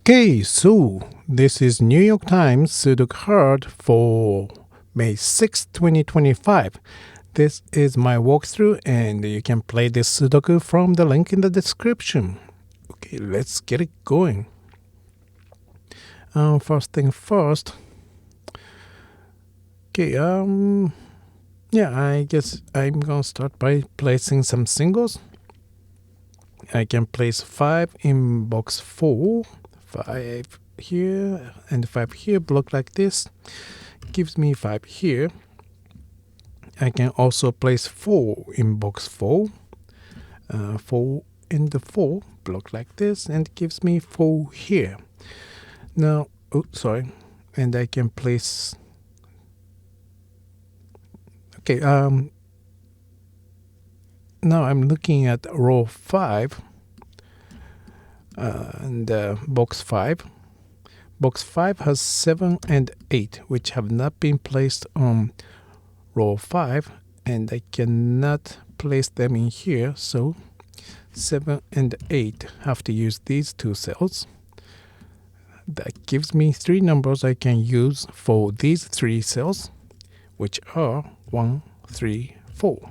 Okay, so this is New York Times Sudoku Hard for May 6, 2025. This is my walkthrough and you can play this Sudoku from the link in the description. Okay, let's get it going. First thing first. Okay, I guess I'm gonna start by placing some singles. I can place 5 in box 4. 5 here and 5 here, block like this, gives me 5 here. I can also place 4 in box 4, 4 in the 4, block like this, and gives me 4 here. Now, and I can place, now I'm looking at row 5, and box 5. Box 5 has 7 and 8, which have not been placed on row 5, and I cannot place them in here, so 7 and 8 have to use these two cells. That gives me 3 numbers I can use for these 3 cells, which are 1, 3, 4.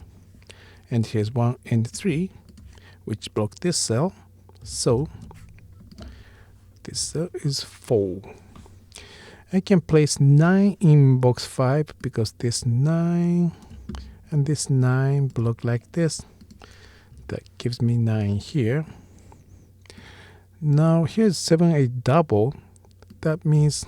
And here's 1 and 3, which block this cell, so this cell is 4. I can place 9 in box 5 because this 9 and this 9 block like this. That gives me 9 here. Now here's 7, 8 double. That means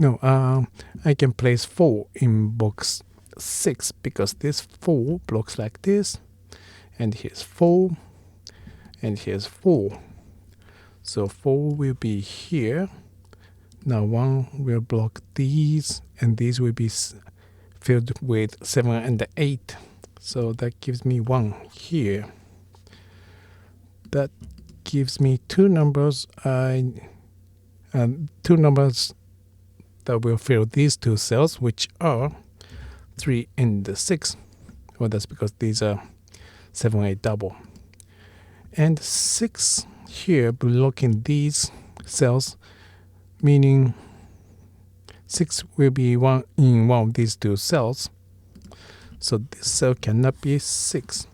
I can place 4 in box 6 because this 4 blocks like this, and here's 4, and here's 4. So 4 will be here. Now 1 will block these, and these will be filled with 7 and 8. So that gives me 1 here. That gives me 2 numbers. 2 numbers that will fill these 2 cells, which are 3 and 6. Well, that's because these are 7, 8 double. And 6 here blocking these cells, meaning 6 will be one in one of these 2 cells. So this cell cannot be 6.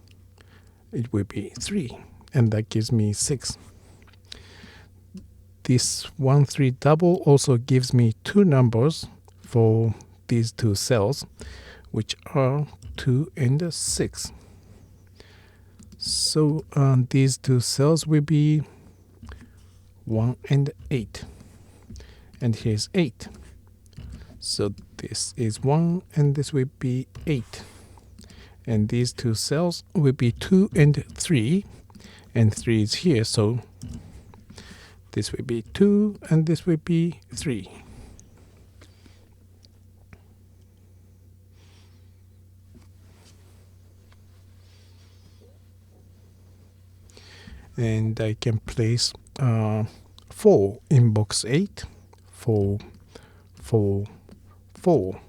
It will be 3, and that gives me 6. This 1, 3 double also gives me 2 numbers for these 2 cells, which are 2 and 6. So these 2 cells will be 1 and 8. And here's 8. So this is 1 and this will be 8. And these 2 cells will be 2 and 3. And 3 is here, so this will be 2 and this will be 3. And I can place 4 in box 8, 4, 4, 4.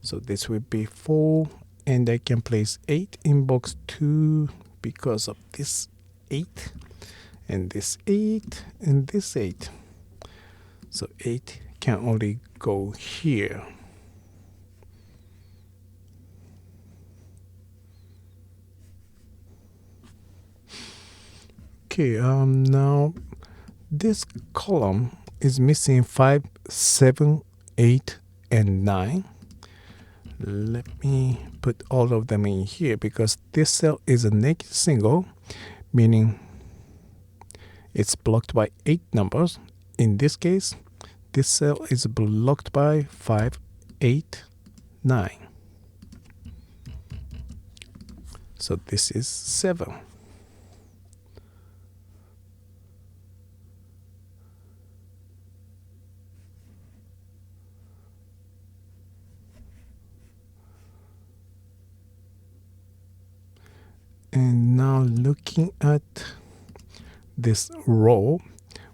So this will be 4, and I can place 8 in box 2 because of this 8, and this 8, and this 8. So 8 can only go here. Okay, now this column is missing 5, 7, 8, and 9. Let me put all of them in here because this cell is a naked single, meaning it's blocked by 8 numbers. In this case, this cell is blocked by 5, 8, 9. So this is 7. And now looking at this row,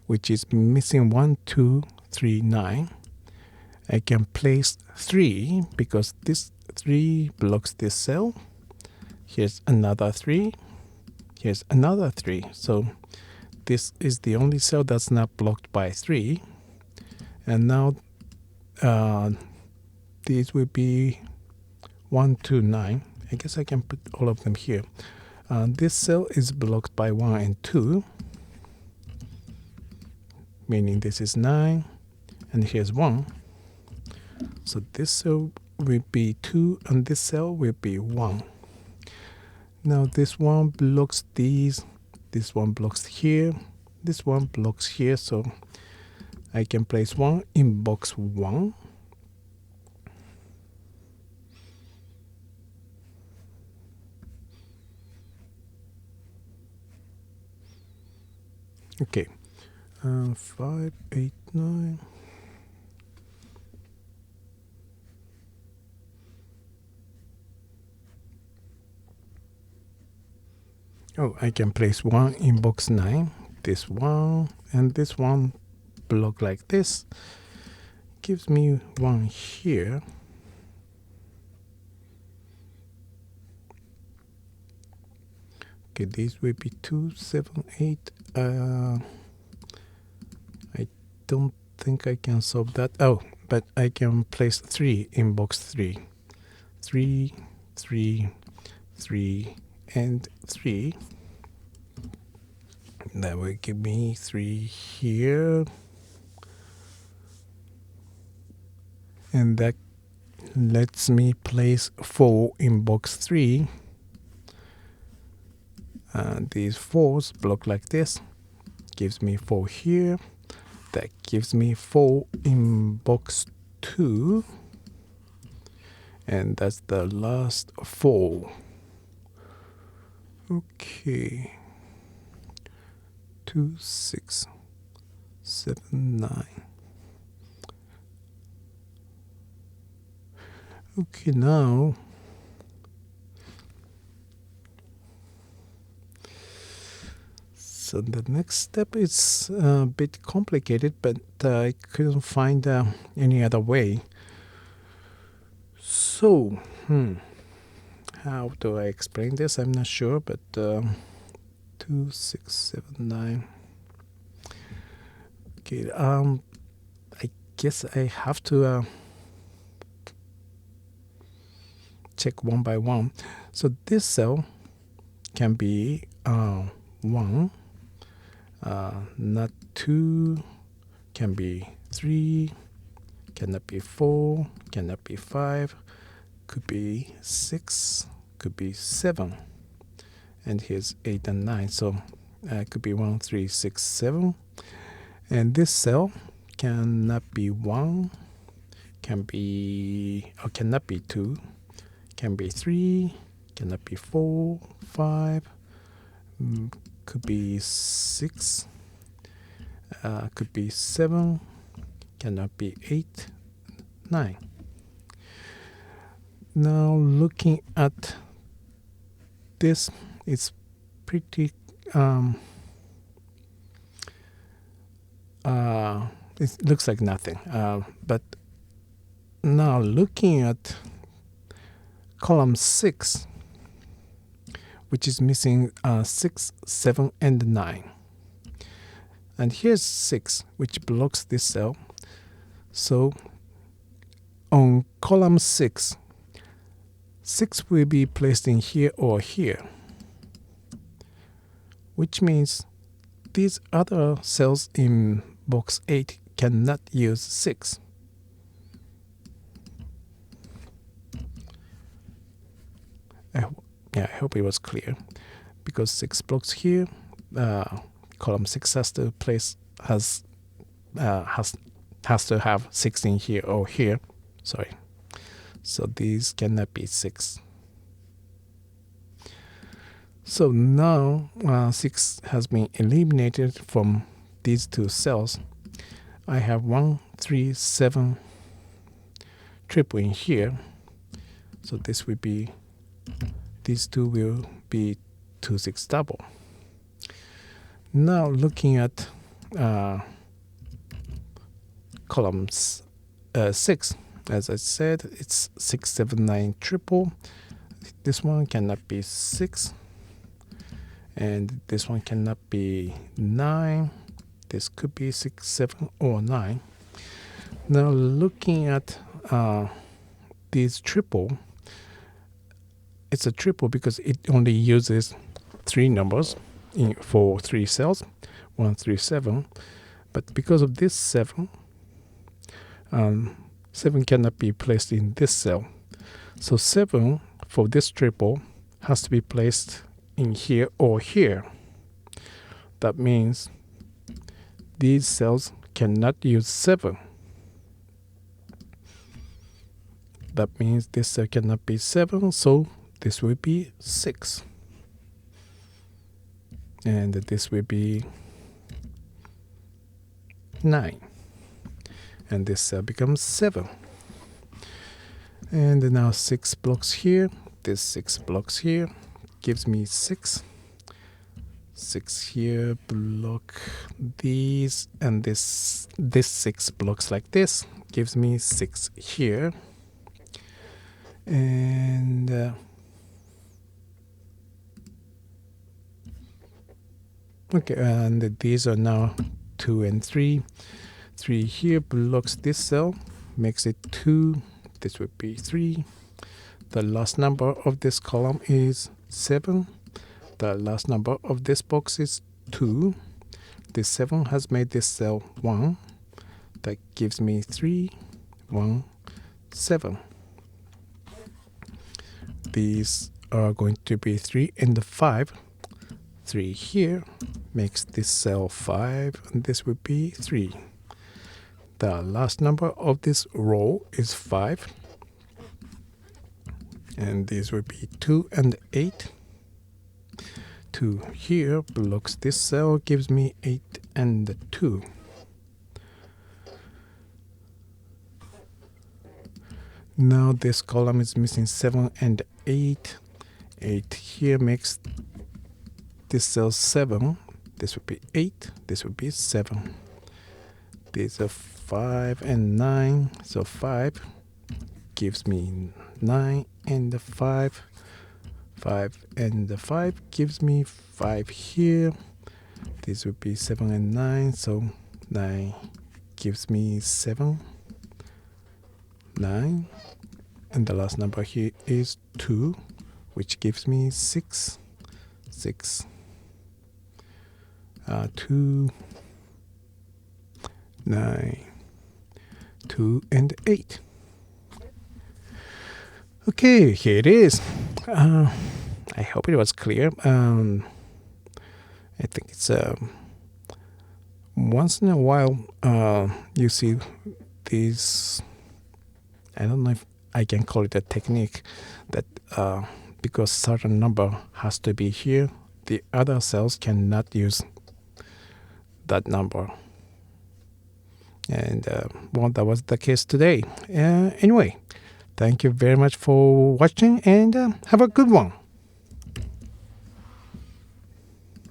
which is missing 1, 2, 3, 9, I can place 3 because this 3 blocks this cell. Here's another 3. Here's another 3. So this is the only cell that's not blocked by 3. And now these will be 1, 2, 9. I guess I can put all of them here. This cell is blocked by 1 and 2, meaning this is 9, and here's 1. So this cell will be 2, and this cell will be 1. Now this one blocks these, this one blocks here, this one blocks here, so I can place 1 in box 1. Okay, 5, 8, 9. Oh, I can place 1 in box 9. This one and this one block like this. Gives me 1 here. Okay, these will be 2, 7, 8. I don't think I can solve that. Oh, but I can place 3 in box 3. 3, 3, 3, and 3. That will give me 3 here. And that lets me place 4 in box 3. These 4s block like this. Gives me 4 here. That gives me 4 in box 2. And that's the last 4. Okay. 2, 6, 7, 9. Okay, now so the next step is a bit complicated, but I couldn't find any other way. So, how do I explain this? I'm not sure, but 2, 6, 7, 9. Okay, I guess I have to check one by one. So this cell can be 1, not 2, can be 3, cannot be 4, cannot be 5, could be 6, could be 7, and here's 8 and 9. So it could be 1, 3, 6, 7. And this cell cannot be 1, can be, or cannot be 2, can be 3, cannot be 4, 5, could be 6, could be 7, cannot be 8, 9. Now looking at this, it's pretty it looks like nothing, but now looking at column 6, which is missing 6, 7, and 9. And here's 6, which blocks this cell. So on column 6, 6 will be placed in here or here, which means these other cells in box 8 cannot use 6. I hope it was clear, because 6 blocks here. Column 6 has to have 6 in here or here. Sorry. So these cannot be 6. So now 6 has been eliminated from these two cells. I have 1, 3, 7 triple in here. So this will be, these two will be 2, 6 double. Now looking at columns 6, as I said, it's 6, 7, 9 triple. This one cannot be 6. And this one cannot be 9. This could be 6, 7, or 9. Now looking at this triple, it's a triple because it only uses 3 numbers for 3 cells, 1, 3, 7. But because of this 7, 7 cannot be placed in this cell. So 7 for this triple has to be placed in here or here. That means these cells cannot use 7. That means this cell cannot be 7, so this will be 6. And this will be 9. And this cell becomes 7. And now 6 blocks here. This 6 blocks here gives me 6. 6 here, block these, and this 6 blocks like this gives me 6 here. And okay, and these are now 2 and 3. 3 here blocks this cell, makes it 2. This would be 3. The last number of this column is 7. The last number of this box is 2. This 7 has made this cell 1. That gives me 3, 1, 7. These are going to be 3 and 5. 3 here makes this cell 5, and this would be 3. The last number of this row is 5. And these would be 2 and 8. 2 here blocks this cell, gives me 8 and 2. Now this column is missing 7 and 8. 8 here makes this cell 7. This would be 8. This would be 7. These are 5 and 9. So 5 gives me 9 and 5. 5 and 5 gives me 5 here. This would be 7 and 9. So 9 gives me 7. 9. And the last number here is 2, which gives me 6. 6. 2, 9, 2, and 8. Okay, here it is. I hope it was clear. I think it's once in a while you see these. I don't know if I can call it a technique that because certain number has to be here, the other cells cannot use that number. And well, that was the case today. Anyway, thank you very much for watching, and have a good one.